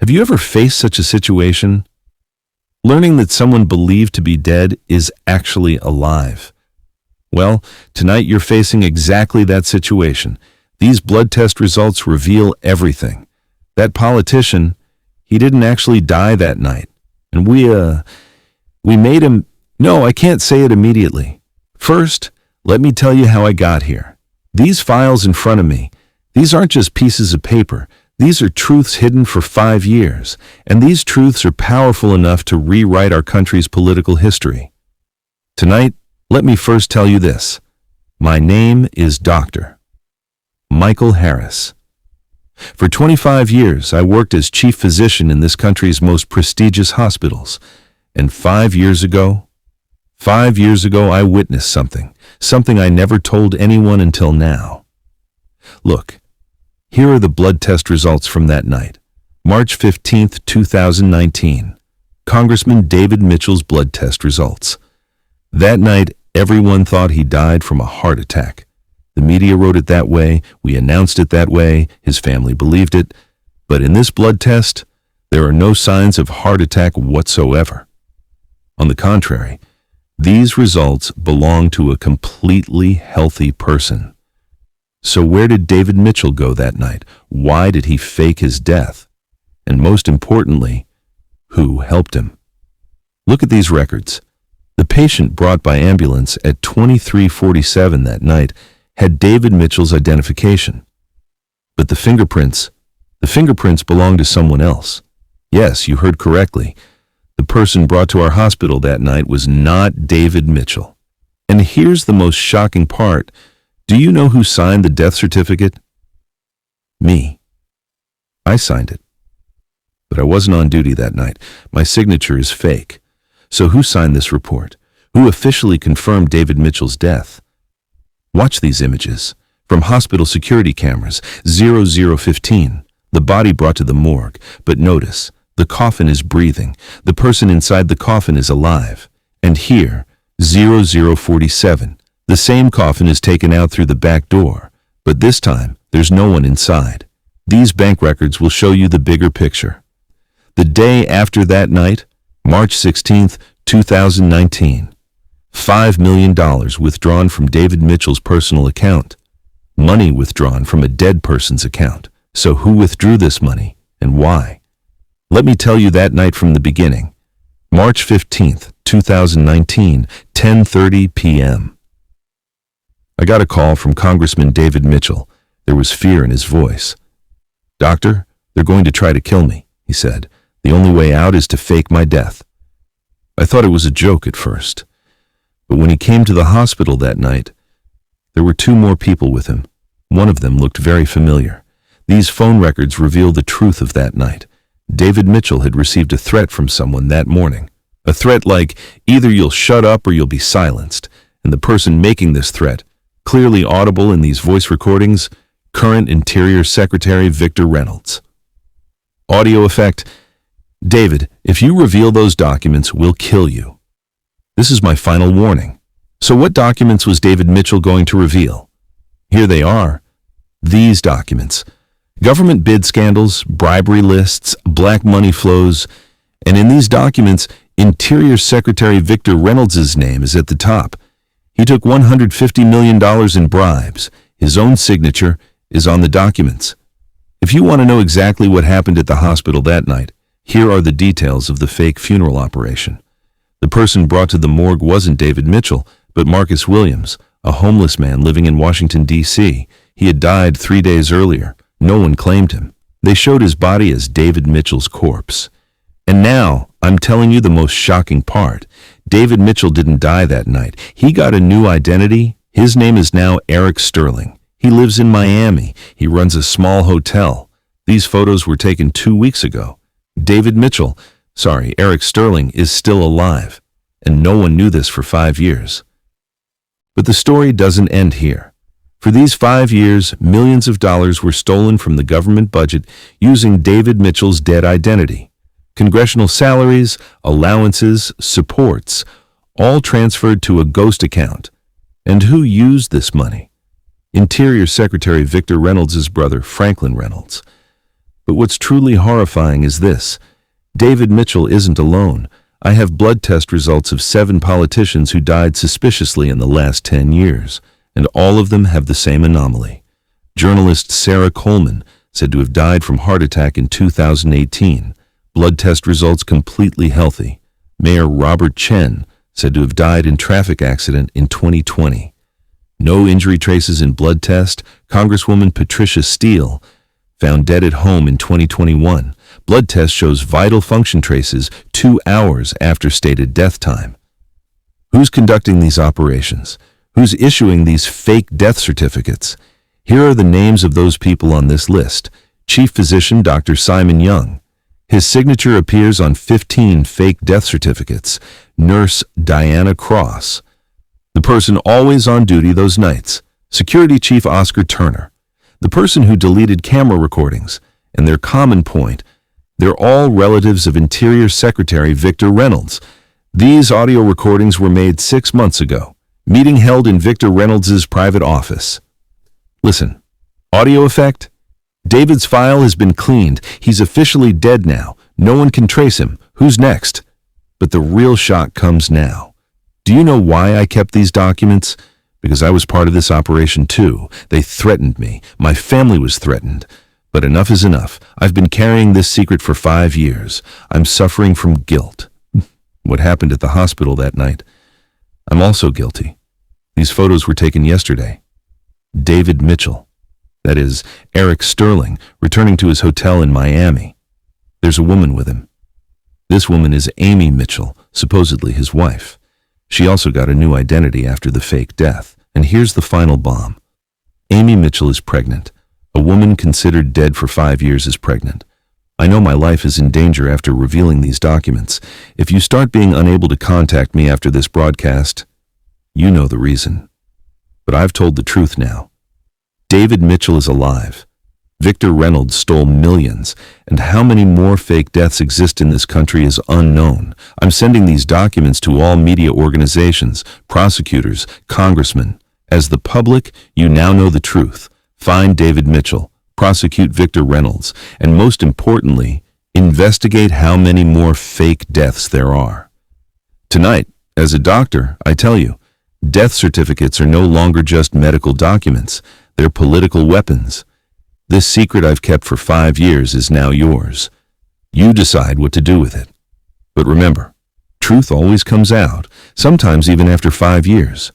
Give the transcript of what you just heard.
Have you ever faced such a situation? Learning that someone believed to be dead is actually alive. Well, tonight you're facing exactly that situation. These blood test results reveal everything. That politician, he didn't actually die that night. And we made him... No, I can't say it immediately. First, let me tell you how I got here. These files in front of me, these aren't just pieces of paper. These are truths hidden for 5 years, and these truths are powerful enough to rewrite our country's political history. Tonight, let me first tell you this. My name is Dr. Michael Harris. For 25 years, I worked as chief physician in this country's most prestigious hospitals. And 5 years ago, I witnessed something I never told anyone until now. Look, here are the blood test results from that night. March 15th, 2019. Congressman David Mitchell's blood test results. That night, everyone thought he died from a heart attack. The media wrote it that way, we announced it that way, his family believed it. But in this blood test, there are no signs of heart attack whatsoever. On the contrary, these results belong to a completely healthy person. So where did David Mitchell go that night? Why did he fake his death? And most importantly, who helped him? Look at these records. The patient brought by ambulance at 23:47 that night had David Mitchell's identification. But the fingerprints belonged to someone else. Yes, you heard correctly. The person brought to our hospital that night was not David Mitchell. And here's the most shocking part. Do you know who signed the death certificate? Me. I signed it. But I wasn't on duty that night. My signature is fake. So who signed this report? Who officially confirmed David Mitchell's death? Watch these images. From hospital security cameras, 0015, the body brought to the morgue. But notice, the coffin is breathing. The person inside the coffin is alive. And here, 0047, the same coffin is taken out through the back door. But this time, there's no one inside. These bank records will show you the bigger picture. The day after that night, March 16th, 2019, $5 million withdrawn from David Mitchell's personal account. Money withdrawn from a dead person's account. So who withdrew this money and why? Let me tell you that night from the beginning. March 15th, 2019, 10:30 p.m. I got a call from Congressman David Mitchell. There was fear in his voice. "Doctor, they're going to try to kill me," he said. "The only way out is to fake my death." I thought it was a joke at first. But when he came to the hospital that night, there were 2 more people with him. One of them looked very familiar. These phone records reveal the truth of that night. David Mitchell had received a threat from someone that morning. A threat like, either you'll shut up or you'll be silenced. And the person making this threat, clearly audible in these voice recordings, current Interior Secretary Victor Reynolds. Audio effect: "David, if you reveal those documents, we'll kill you. This is my final warning." So what documents was David Mitchell going to reveal? Here they are. These documents. Government bid scandals, bribery lists, black money flows, and in these documents, Interior Secretary Victor Reynolds' name is at the top. He took $150 million in bribes. His own signature is on the documents. If you want to know exactly what happened at the hospital that night, here are the details of the fake funeral operation. The person brought to the morgue wasn't David Mitchell, but Marcus Williams, a homeless man living in Washington, D.C. He had died 3 days earlier. No one claimed him. They showed his body as David Mitchell's corpse. And now, I'm telling you the most shocking part. David Mitchell didn't die that night. He got a new identity. His name is now Eric Sterling. He lives in Miami. He runs a small hotel. These photos were taken 2 weeks ago. Eric Sterling is still alive. And no one knew this for 5 years. But the story doesn't end here. For these 5 years, millions of dollars were stolen from the government budget using David Mitchell's dead identity. Congressional salaries, allowances, supports, all transferred to a ghost account. And who used this money? Interior Secretary Victor Reynolds' brother, Franklin Reynolds. But what's truly horrifying is this. David Mitchell isn't alone. I have blood test results of 7 politicians who died suspiciously in the last 10 years, and all of them have the same anomaly. Journalist Sarah Coleman, said to have died from heart attack in 2018. Blood test results completely healthy. Mayor Robert Chen, said to have died in traffic accident in 2020. No injury traces in blood test. Congresswoman Patricia Steele, found dead at home in 2021. Blood test shows vital function traces 2 hours after stated death time. Who's conducting these operations? Who's issuing these fake death certificates? Here are the names of those people on this list. Chief Physician Dr. Simon Young. His signature appears on 15 fake death certificates. Nurse Diana Cross. The person always on duty those nights. Security Chief Oscar Turner. The person who deleted camera recordings. And their common point, they're all relatives of Interior Secretary Victor Reynolds. These audio recordings were made 6 months ago. Meeting held in Victor Reynolds' private office. Listen, audio effect? David's file has been cleaned. He's officially dead now. No one can trace him. Who's next? But the real shock comes now. Do you know why I kept these documents? Because I was part of this operation too. They threatened me. My family was threatened. But enough is enough. I've been carrying this secret for 5 years. I'm suffering from guilt. What happened at the hospital that night? I'm also guilty. These photos were taken yesterday. David Mitchell, that is, Eric Sterling, returning to his hotel in Miami. There's a woman with him. This woman is Amy Mitchell, supposedly his wife. She also got a new identity after the fake death. And here's the final bomb. Amy Mitchell is pregnant. A woman considered dead for 5 years is pregnant. I know my life is in danger after revealing these documents. If you start being unable to contact me after this broadcast, you know the reason. But I've told the truth now. David Mitchell is alive. Victor Reynolds stole millions, and how many more fake deaths exist in this country is unknown. I'm sending these documents to all media organizations, prosecutors, congressmen. As the public, you now know the truth. Find David Mitchell, prosecute Victor Reynolds, and most importantly, investigate how many more fake deaths there are. Tonight, as a doctor, I tell you, death certificates are no longer just medical documents. They're political weapons. This secret I've kept for 5 years is now yours. You decide what to do with it. But remember, truth always comes out, sometimes even after 5 years.